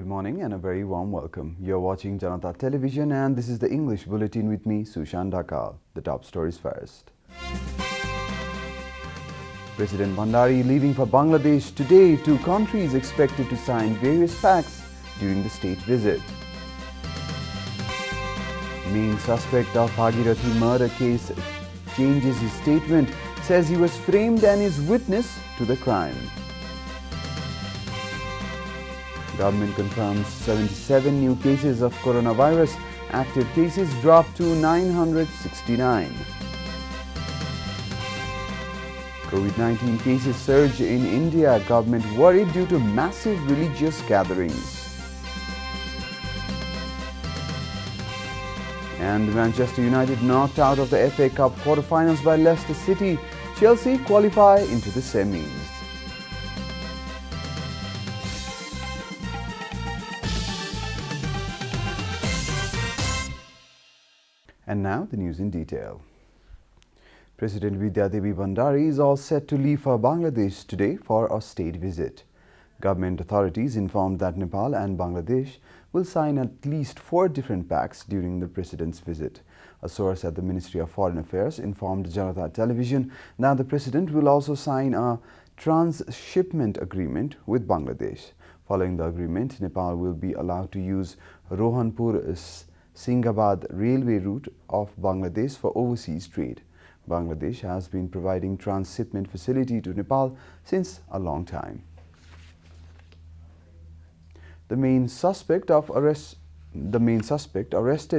Good morning and a very warm welcome. You're watching Janata Television and this is the English Bulletin with me, Sushan Dhakal. The top stories first. President Bhandari leaving for Bangladesh today. Two countries expected to sign various pacts during the state visit. Main suspect of Bhagirathi murder case changes his statement, says he was framed and is witness to the crime. Government confirms 77 new cases of coronavirus. Active cases dropped to 969. COVID-19 cases surge in India. Government worried due to massive religious gatherings. And Manchester United knocked out of the FA Cup quarterfinals by Leicester City. Chelsea qualify into the semis. And now the news in detail. President Vidyadevi Bhandari is all set to leave for Bangladesh today for a state visit. Government authorities informed that Nepal and Bangladesh will sign at least 4 different pacts during the president's visit. A source at the Ministry of Foreign Affairs informed JanataTelevision that the president will also sign a transshipment agreement with Bangladesh. Following the agreement, Nepal will be allowed to use Rohanpur-Singhabad railway route of Bangladesh for overseas trade. Bangladesh has been providing transshipment facility to Nepal since a long time. The main suspect arrested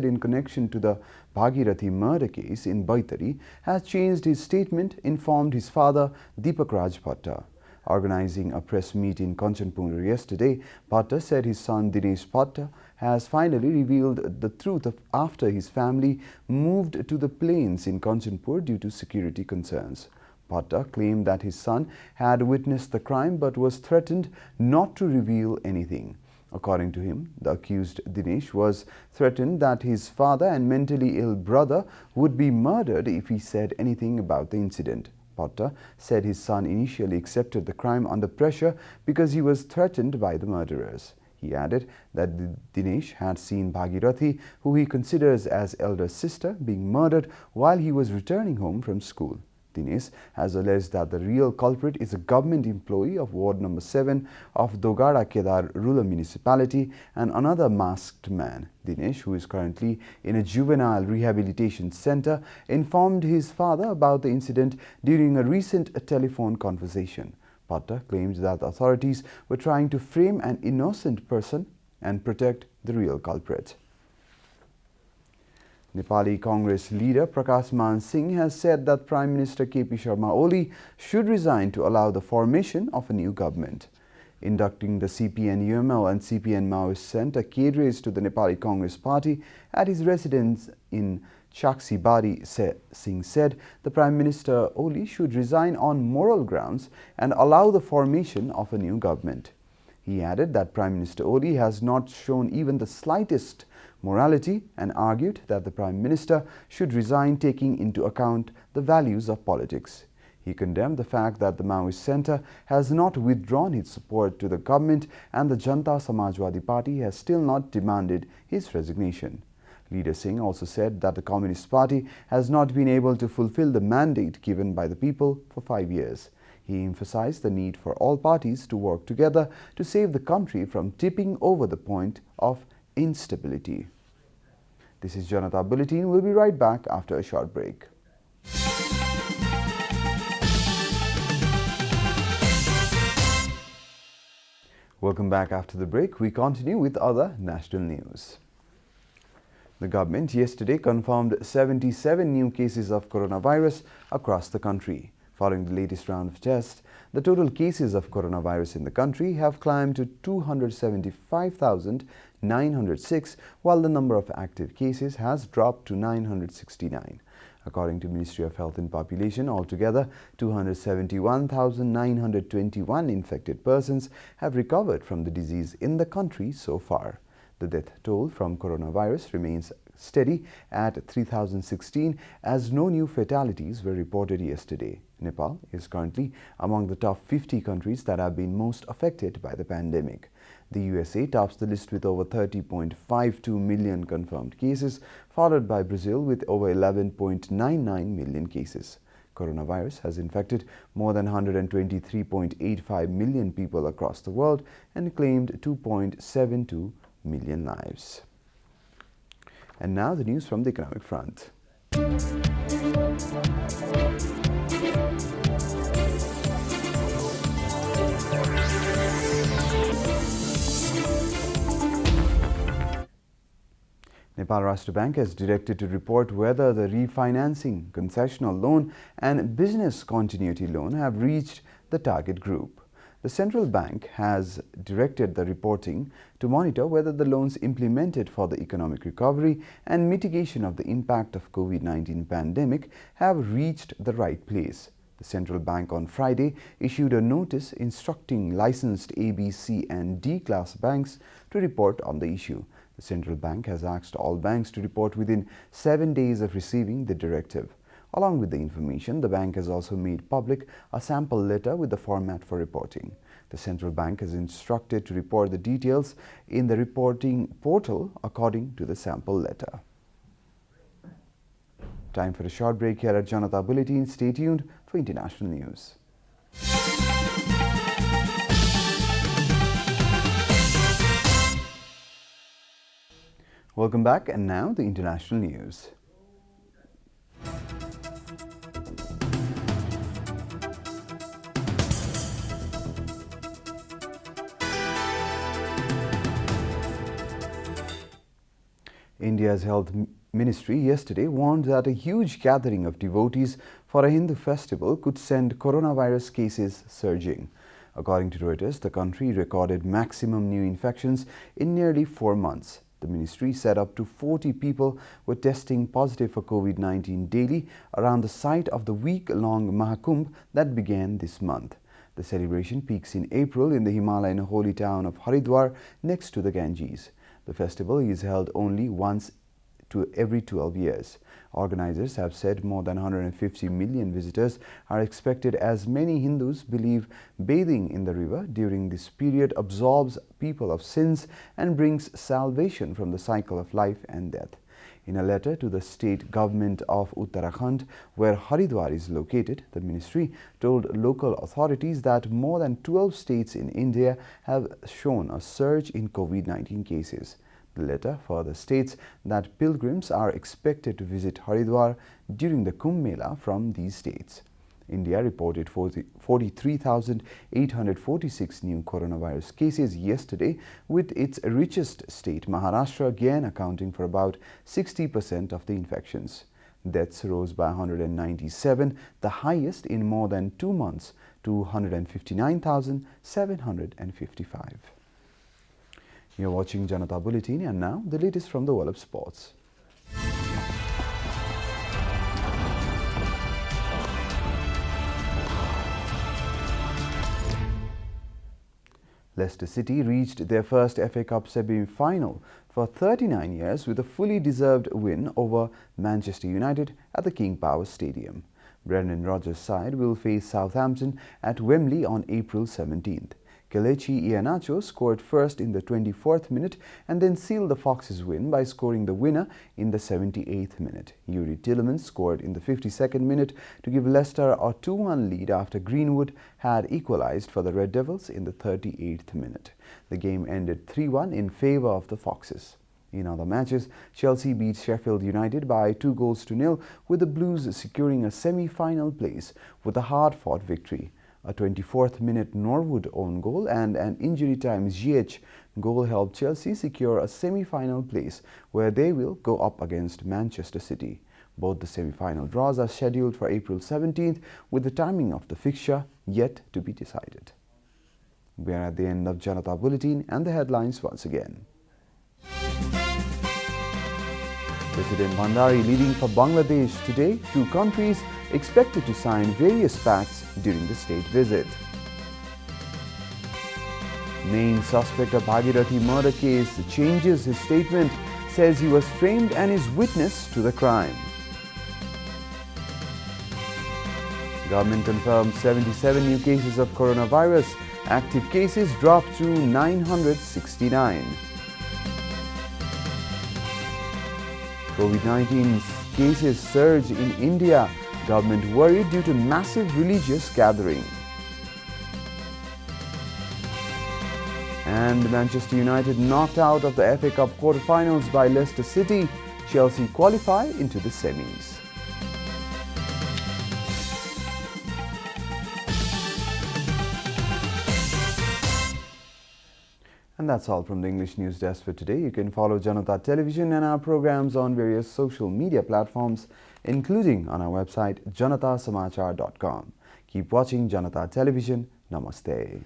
in connection to the Bhagirathi murder case in Baitari has changed his statement, informed his father Deepak Raj Bhatta. Organizing a press meet in Kanchanpunkha yesterday, Bhatta said his son Dinesh Bhatta has finally revealed the truth after his family moved to the plains in Kanchanpur due to security concerns. Bhatta claimed that his son had witnessed the crime but was threatened not to reveal anything. According to him, the accused Dinesh was threatened that his father and mentally ill brother would be murdered if he said anything about the incident. Bhatta said his son initially accepted the crime under pressure because he was threatened by the murderers. He added that Dinesh had seen Bhagirathi, who he considers as elder sister, being murdered while he was returning home from school. Dinesh has alleged that the real culprit is a government employee of Ward No. 7 of Dogara Kedar Rural Municipality and another masked man. Dinesh, who is currently in a juvenile rehabilitation center, informed his father about the incident during a recent telephone conversation. Bhatta claims that the authorities were trying to frame an innocent person and protect the real culprit. Nepali Congress leader Prakash Man Singh has said that Prime Minister KP Sharma Oli should resign to allow the formation of a new government. Inducting the CPN UML and CPN Maoist Centre cadres to the Nepali Congress Party at his residence in Chaksibari, Singh said the Prime Minister Oli should resign on moral grounds and allow the formation of a new government. He added that Prime Minister Oli has not shown even the slightest morality and argued that the Prime Minister should resign, taking into account the values of politics. He condemned the fact that the Maoist Centre has not withdrawn its support to the government and the Janata Samajwadi Party has still not demanded his resignation. Leader Singh also said that the Communist Party has not been able to fulfill the mandate given by the people for 5 years. He emphasized the need for all parties to work together to save the country from tipping over the point of instability. This is Janata Bulletin. We'll be right back after a short break. Welcome back after the break. We continue with other national news. The government yesterday confirmed 77 new cases of coronavirus across the country. Following the latest round of tests, the total cases of coronavirus in the country have climbed to 275,906, while the number of active cases has dropped to 969. According to Ministry of Health and Population, altogether 271,921 infected persons have recovered from the disease in the country so far. The death toll from coronavirus remains steady at 3,016 as no new fatalities were reported yesterday. Nepal is currently among the top 50 countries that have been most affected by the pandemic. The USA tops the list with over 30.52 million confirmed cases, followed by Brazil with over 11.99 million cases. Coronavirus has infected more than 123.85 million people across the world and claimed 2.72 million lives. And now the news from the economic front. Nepal Rashtra Bank has directed to report whether the refinancing, concessional loan and business continuity loan have reached the target group. The central bank has directed the reporting to monitor whether the loans implemented for the economic recovery and mitigation of the impact of COVID-19 pandemic have reached the right place. The central bank on Friday issued a notice instructing licensed A, B, C and D class banks to report on the issue. The central bank has asked all banks to report within 7 days of receiving the directive. Along with the information, the bank has also made public a sample letter with the format for reporting. The central bank is instructed to report the details in the reporting portal according to the sample letter. Time for a short break here at Janata Bulletin. Stay tuned for international news. Welcome back, and now the international news. India's Health Ministry yesterday warned that a huge gathering of devotees for a Hindu festival could send coronavirus cases surging. According to Reuters, the country recorded maximum new infections in nearly 4 months. The ministry said up to 40 people were testing positive for COVID-19 daily around the site of the week-long Mahakumbh that began this month. The celebration peaks in April in the Himalayan holy town of Haridwar next to the Ganges. The festival is held only once to every 12 years. Organizers have said more than 150 million visitors are expected, as many Hindus believe bathing in the river during this period absolves people of sins and brings salvation from the cycle of life and death. In a letter to the state government of Uttarakhand, where Haridwar is located, the ministry told local authorities that more than 12 states in India have shown a surge in COVID-19 cases. The letter further states that pilgrims are expected to visit Haridwar during the Kumbh Mela from these states. India reported 43,846 new coronavirus cases yesterday, with its richest state, Maharashtra, again accounting for about 60% of the infections. Deaths rose by 197, the highest in more than 2 months, to 159,755. You're watching Janata Bulletin, and now the latest from the world of sports. Leicester City reached their first FA Cup semi-final for 39 years with a fully deserved win over Manchester United at the King Power Stadium. Brendan Rodgers' side will face Southampton at Wembley on April 17th. Kelechi Iheanacho scored first in the 24th minute and then sealed the Foxes' win by scoring the winner in the 78th minute. Yuri Tielemans scored in the 52nd minute to give Leicester a 2-1 lead after Greenwood had equalised for the Red Devils in the 38th minute. The game ended 3-1 in favour of the Foxes. In other matches, Chelsea beat Sheffield United by 2-0, with the Blues securing a semi-final place with a hard-fought victory. A 24th minute Norwood own goal and an injury time Ziyech goal helped Chelsea secure a semi-final place, where they will go up against Manchester City. Both the semi-final draws are scheduled for April 17th, with the timing of the fixture yet to be decided. We are at the end of Janata Bulletin, and the headlines once again. President Bhandari leading for Bangladesh today. 2 countries expected to sign various pacts during the state visit. Main suspect of Bhagirathi murder case changes his statement, says he was framed and is witness to the crime. Government confirms 77 new cases of coronavirus. Active cases dropped to 969. COVID-19 cases surge in India. Government worried due to massive religious gathering. And Manchester United knocked out of the FA Cup quarter-finals by Leicester City. Chelsea qualify into the semis. And that's all from the English News Desk for today. You can follow Janata Television and our programs on various social media platforms, including on our website janatasamachar.com. Keep watching Janata Television. Namaste.